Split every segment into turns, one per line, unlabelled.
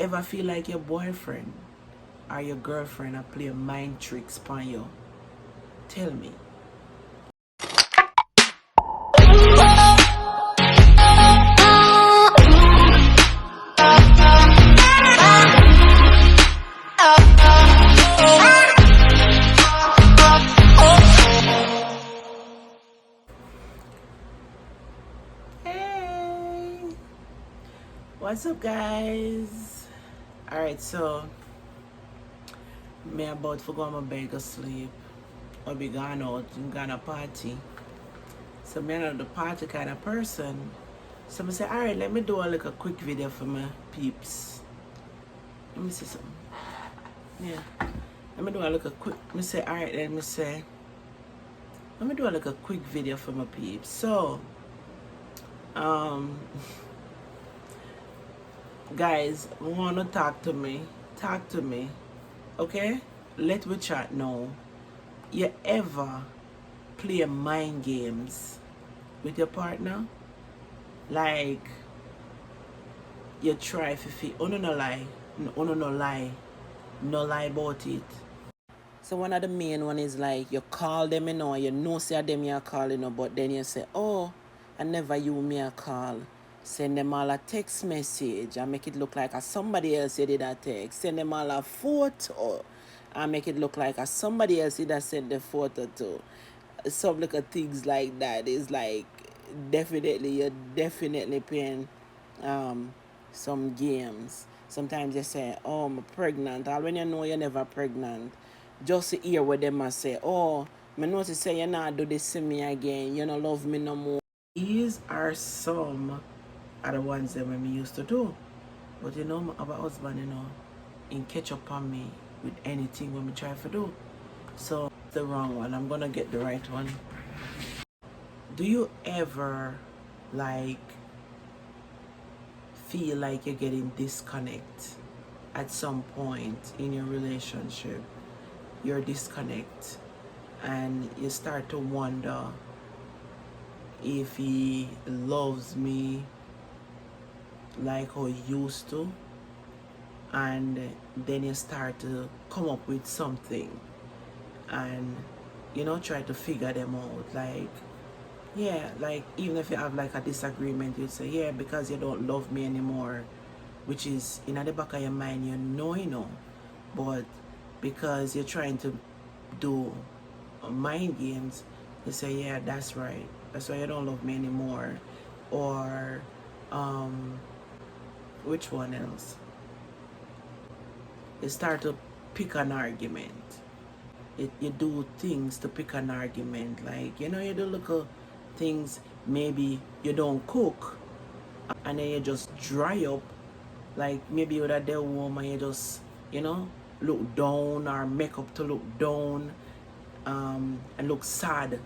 ever feel like your boyfriend or your girlfriend are playing mind tricks on you? Tell me. Hey, what's up, guys? All right, so me about to go on my bed to sleep. Or be gone out and gonna party. So me not the party kind of person. So I say, all right, let me do a little quick video for my peeps. Let me see something. Yeah. Let me do a little quick. Me say, all right, let me do a little quick video for my peeps. So, guys, wanna talk to me? Talk to me, okay? Let me chat now. You ever play mind games with your partner? Like, you try to feel, no lie, no lie, no lie about it. So one of the main one is like, you call them, you know say them you call, but then you say, oh, I never you me a call. Send them all a text message and make it look like somebody else you did a text. Send them all a photo and make it look like somebody else did send the photo to. Some little things like that is like, you're definitely playing some games. Sometimes you say, oh, I'm pregnant. Or when you know you're never pregnant, just to hear what them must say, oh, I notice say you not do this to me again, you don't love me no more. These are some of the ones that we used to do. But you know, my other husband, in catch up on me with anything when we try to do. So the wrong one. I'm gonna get the right one. Do you ever like feel like you're getting disconnect at some point in your relationship? You're disconnect and you start to wonder if he loves me like how he used to, and then you start to come up with something and try to figure them out, like, yeah, like even if you have like a disagreement, you'd say, yeah, because you don't love me anymore, which is in the back of your mind, but because you're trying to do mind games, you say, yeah, that's right, that's why you don't love me anymore. Or which one else? You start to pick an argument. You do things to pick an argument, like, you do little things. Maybe you don't cook and then you just dry up, like maybe you're at the home and you just look down or make up to look down, and look sad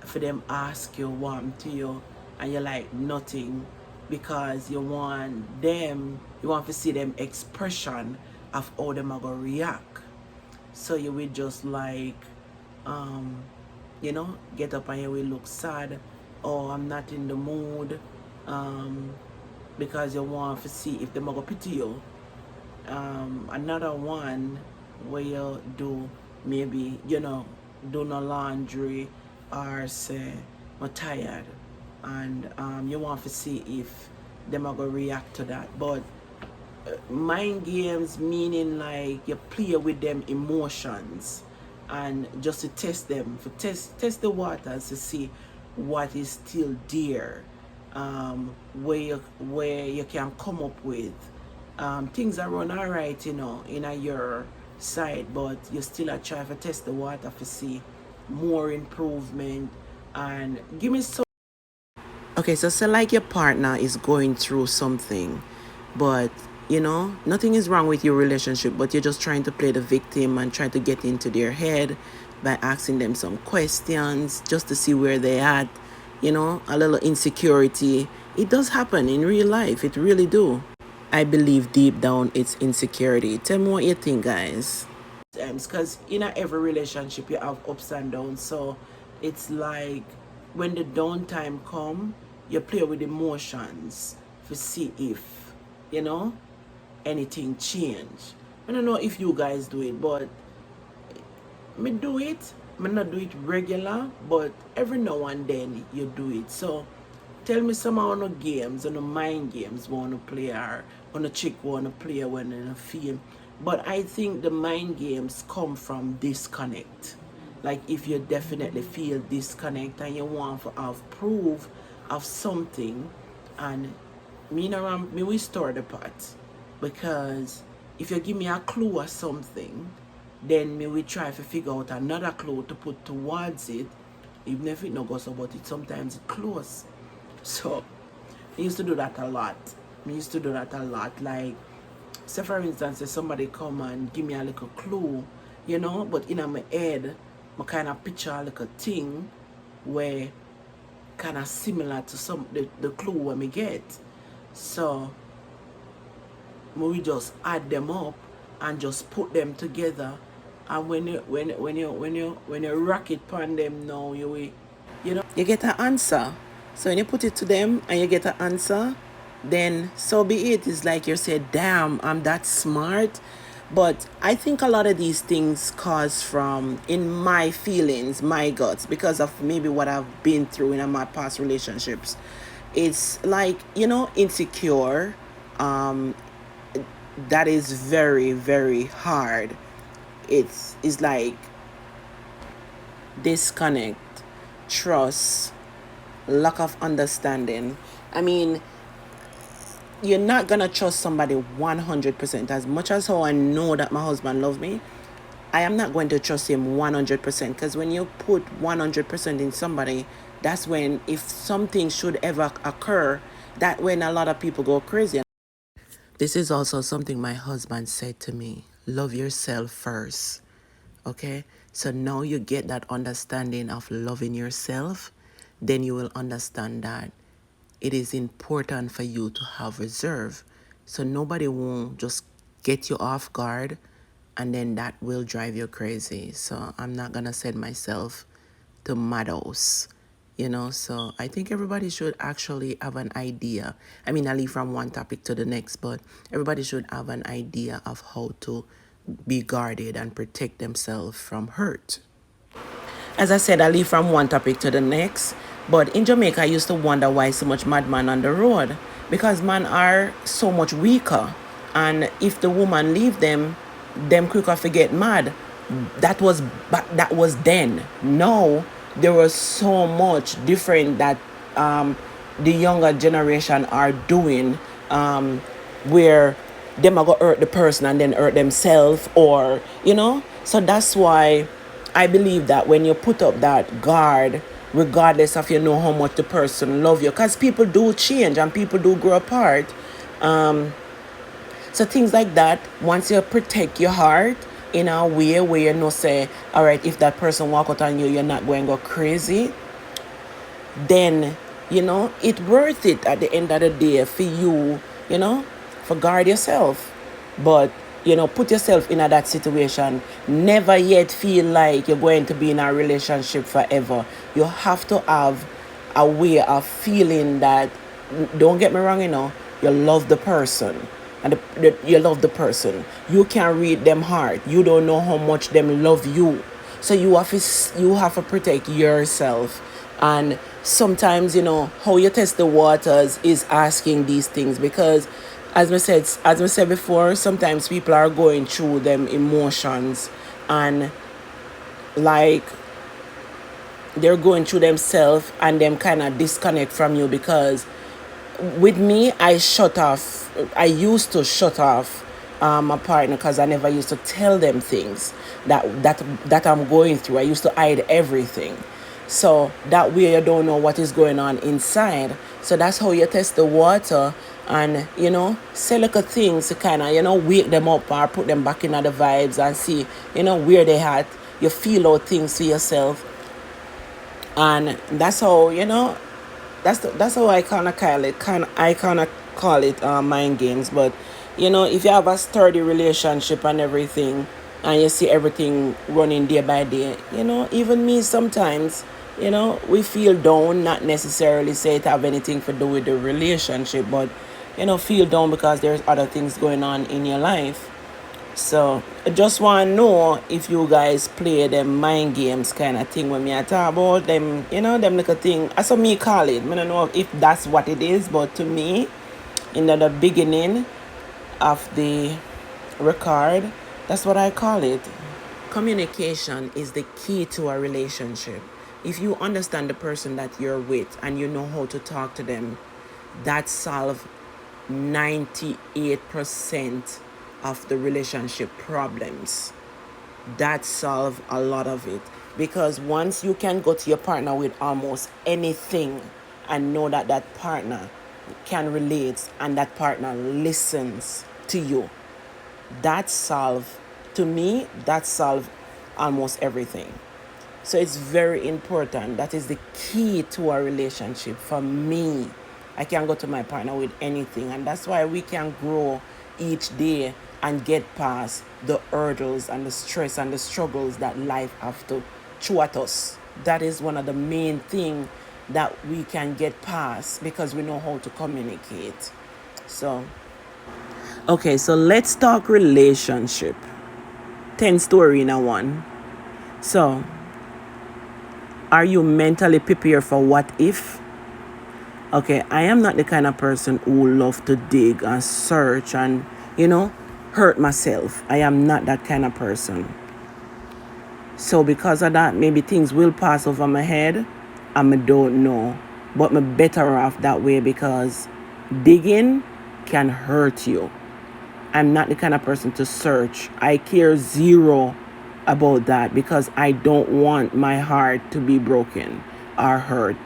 for them ask you what to you, and you're like nothing, because you want to see them expression of how them are gonna react. So you will just like get up and you will look sad, or I'm not in the mood, because you want to see if them are gonna pity you. Another one where you do maybe do no laundry, or say I'm tired, and you want to see if them are gonna react to that. But mind games meaning like you play with them emotions and just to test them, for test the waters to see what is still there, where you can come up with things that run all right, in your side, but you still are trying to test the water to see more improvement. And give me some. Okay, so say like your partner is going through something, but nothing is wrong with your relationship, but you're just trying to play the victim and try to get into their head by asking them some questions just to see where they're at. A little insecurity. It does happen in real life. It really do. I believe deep down it's insecurity. Tell me what you think, guys. Because in every relationship you have ups and downs. So it's like when the downtime come, you play with emotions to see if, anything change. I don't know if you guys do it, but me do it. Me not do it regular, but every now and then you do it. So tell me some of the games, on the mind games want to play, or on the chick want to play when in a film. But I think the mind games come from disconnect. Like if you definitely feel disconnect and you want to have proof of something, and me we store the pot, because if you give me a clue or something, then me we try to figure out another clue to put towards it, even if it no goes about it, sometimes it close. So I used to do that a lot. Like, say for instance, if somebody come and give me a little clue, but in my head I kind of picture a little thing where kind of similar to the clue when me get. So we just add them up and just put them together, and when you rock it upon them now, you get an answer. So when you put it to them and you get an answer, then so be it. It's like you say, damn, I'm that smart. But I think a lot of these things cause from, in my feelings, my guts, because of maybe what I've been through in my past relationships. It's like, insecure. Um, that is very, very hard. It's like disconnect, trust, lack of understanding. I mean, you're not gonna trust somebody 100%. As much as how I know that my husband loves me, I am not going to trust him 100%, because when you put 100% in somebody, that's when, if something should ever occur, that when a lot of people go crazy. This is also something my husband said to me: love yourself first. Okay? So now you get that understanding of loving yourself, then you will understand that it is important for you to have reserve. So nobody won't just get you off guard, and then that will drive you crazy. So I'm not gonna send myself to madhouse. So I think everybody should actually have an idea. I mean, I leave from one topic to the next, but everybody should have an idea of how to be guarded and protect themselves from hurt. As I said, I leave from one topic to the next. But in Jamaica, I used to wonder why so much madman on the road. Because men are so much weaker. And if the woman leave them quicker forget mad. That was then. Now there was so much different that the younger generation are doing, where them are gonna hurt the person and then hurt themselves, or so that's why I believe that when you put up that guard, regardless of how much the person love you, because people do change and people do grow apart. So things like that, once you protect your heart in a way where say, all right, if that person walk out on you, you're not going to go crazy, then, it's worth it at the end of the day for you, for guard yourself. But, put yourself in that situation. Never yet feel like you're going to be in a relationship forever. You have to have a way of feeling that, don't get me wrong, you love the person. And you love the person. You can read them heart. You don't know how much them love you. So you have to protect yourself. And sometimes, how you test the waters is asking these things, because as I said before, sometimes people are going through them emotions, and like they're going through themselves and them kind of disconnect from you. Because with me, I used to shut off my partner, because I never used to tell them things that I'm going through. I used to hide everything. So that way you don't know what is going on inside. So that's how you test the water, and say little things to kind of wake them up or put them back in the vibes, and see where they at. You feel out things for yourself, and that's how that's how I kind of call it mind games. But if you have a sturdy relationship and everything, and you see everything running day by day, even me sometimes, we feel down. Not necessarily say it have anything to do with the relationship, but feel down because there's other things going on in your life. So I just want to know if you guys play them mind games kind of thing when me I talk about them, them little thing. That's what me call it. I don't know if that's what it is, but to me, in the beginning of the record, that's what I call it. Communication is the key to a relationship. If you understand the person that you're with and you know how to talk to them, that solves 98% of the relationship problems. That solves a lot of it. Because once you can go to your partner with almost anything and know that that partner can relate and that partner listens to you, that solves, to me, that solves almost everything. So it's very important. That is the key to a relationship for me. I can go to my partner with anything, and that's why we can grow each day and get past the hurdles and the stress and the struggles that life have to throw at us. That is one of the main things that we can get past because we know how to communicate. So, okay, so let's talk relationship. 10 story in a one. So, are you mentally prepared for what if? Okay, I am not the kind of person who love to dig and search and, hurt myself. I am not that kind of person. So because of that, maybe things will pass over my head and I don't know. But I'm better off that way because digging can hurt you. I'm not the kind of person to search. I care zero about that because I don't want my heart to be broken or hurt.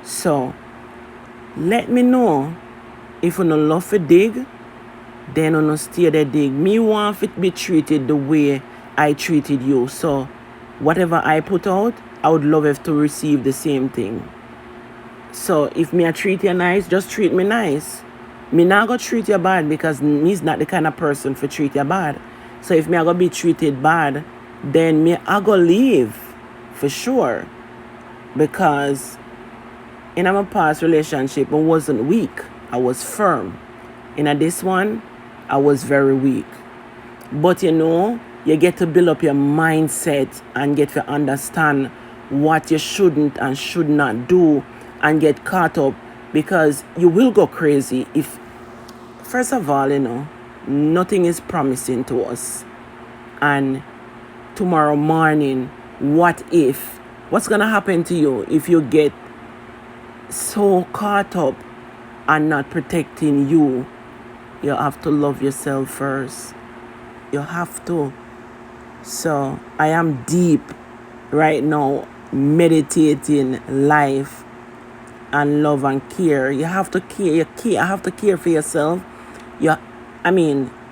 So let me know if you no love to dig, then you no stay there dig. Me want it be treated the way I treated you. So whatever I put out, I would love it to receive the same thing. So if me I treat you nice, just treat me nice. Me not go treat you bad because me's not the kind of person for treat you bad. So if me I go be treated bad, then me I go leave for sure. Because in my past relationship, I wasn't weak. I was firm. In this one, I was very weak. But you get to build up your mindset and get to understand what you shouldn't and should not do and get caught up because you will go crazy if, first of all, nothing is promising to us. And tomorrow morning, what's going to happen to you if you get so caught up and not protecting you? You have to love yourself first. You have to. So I am deep right now meditating life and love and care. You have to care. I have to care for yourself.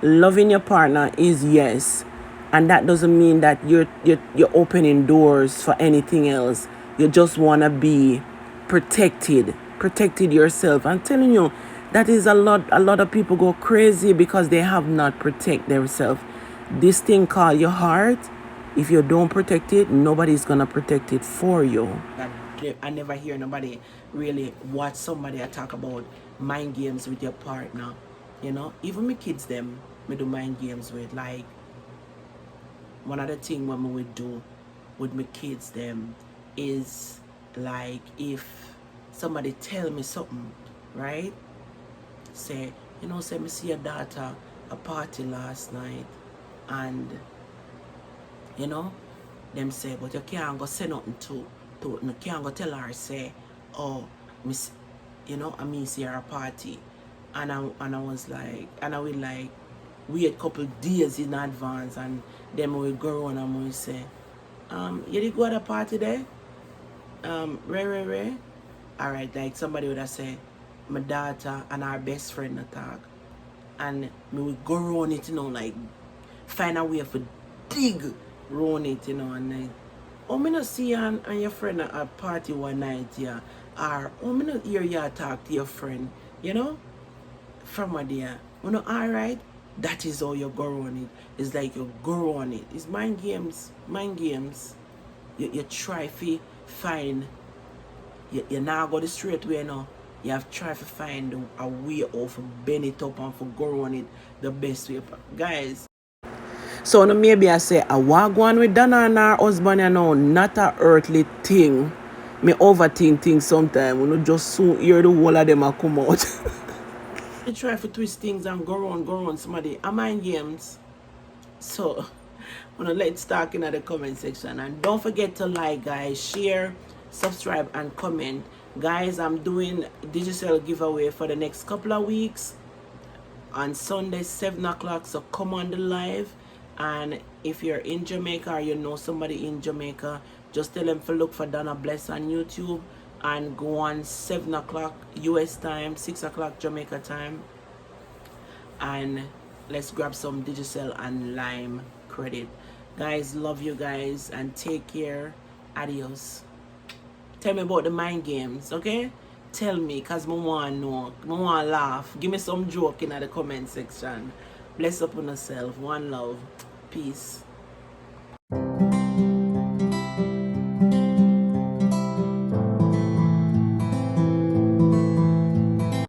Loving your partner is yes. And that doesn't mean that you're opening doors for anything else. You just want to be protected yourself. I'm telling you, that is a lot of people go crazy because they have not protect themselves. This thing called your heart, if you don't protect it, nobody's gonna protect it for you. I never hear nobody really watch somebody talk about mind games with your partner. Even my kids them me do mind games with. Like one of the things what me would do with my kids them is like if somebody tell me something, right? Say me see your daughter a party last night and them say, but you can't go say nothing to you can't go tell her say, oh, miss, I mean see her a party. And I was like, and I will like wait a couple days in advance and then we go on and we say, you did go to the party there? Ray. Alright, like somebody would have said, my daughter and our best friend talk. And me would go around it, like find a way for dig round it, and like, oh, me not see you and your friend at a party one night, yeah. Or, oh, me not hear you talk to your friend, from a there. Alright, that is how you go around it. It's like you go around it. It's mind games. You try to find, you now go the straight way, You have to try to find a way of bend it up and for go on it the best way. Guys, so no maybe I say a wagwan with Dana and her husband, you know, not a earthly thing. Me overthink things sometimes. We no just soon hear the whole of them a come out. You try to twist things and go on somebody. A mind games. So let's talk in the comment section. And don't forget to like, guys, share, subscribe, and comment. Guys, I'm doing digital giveaway for the next couple of weeks on Sunday 7 o'clock, so come on the live. And if you're in Jamaica or you know somebody in Jamaica, just tell them to look for Donna Bless on YouTube and go on 7 o'clock US time, 6 o'clock Jamaica time, and let's grab some Digicel and Lime credit. Guys, love you guys and take care. Adios. Tell me about the mind games, okay? Tell me, because I want to know. I want to laugh. Give me some joke in the comment section. Bless up on yourself. One love. Peace.